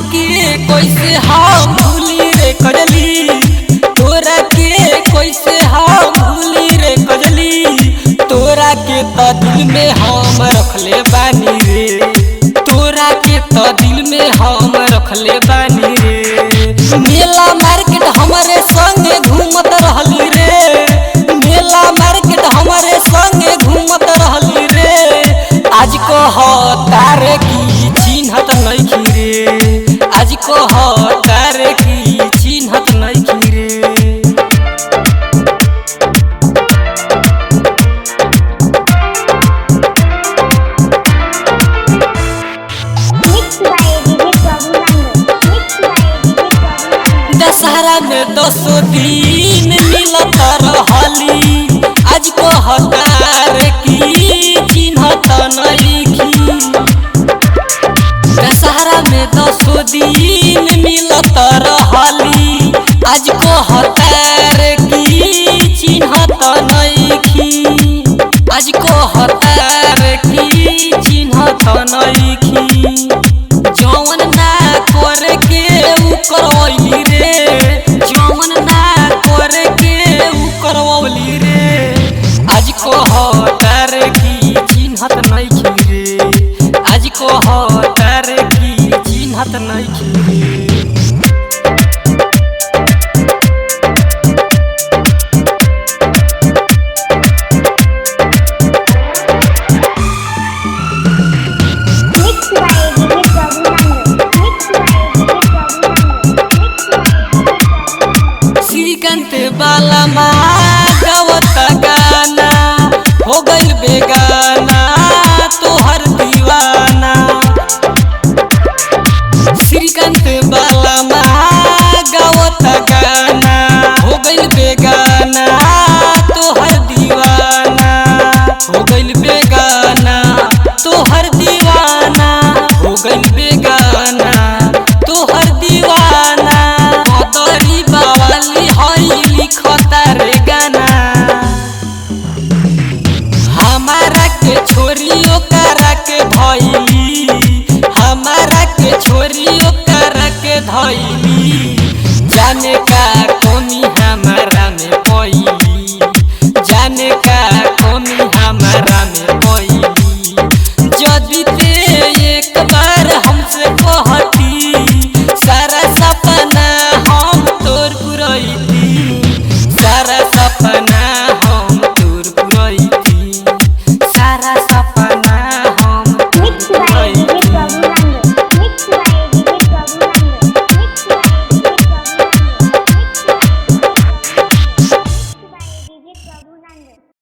के कैसे हम भूली रे कजली, तोरा के कैसे हम भूली रे कजली। तोरा के तो दिल में हम रखले बानी रे, तोरा के तो दिल में हम रखले बानी रे। मेला मार्केट हमारे संगे घूमत रहली रे, मेला मार्केट हमारे संगे घूमत रहली रे। आज कह तारे की चिन्हत नइखी रे, आज कह तारे की चिन्हत नइखी रे। दशहरा में 10 दिन मिलत रहली, आज कह तारे की चिन्हत नइखी। दशहरा में 10 दिन मिलत रहली, आज कह तारे की चिन्हत नइखी, आज कह तारे की चिन्हत नइखी। जवन ना करे के उ करवली रे, जवन ना करे के उ करवली रे। आज कह तारे की चिन्हत नइखी रे, आज कह तारे की चिन्हत नइखी रे। श्रीकांत बाला गावत गाना, हो गइल बेगाना तोहर दीवाना। श्रीकांत बाला गावत गाना, हो गइल बेगाना तोहर दीवाना, हो गइल बेगाना तोहर दीवाना, हो गइल बेगाना तोहर दीवाना। बदरी बावाली हई लिखता रे गाना, हमारा के छोरी ओकरा के धइली, हमारा के छोरी ओकरा के धइली। जाने का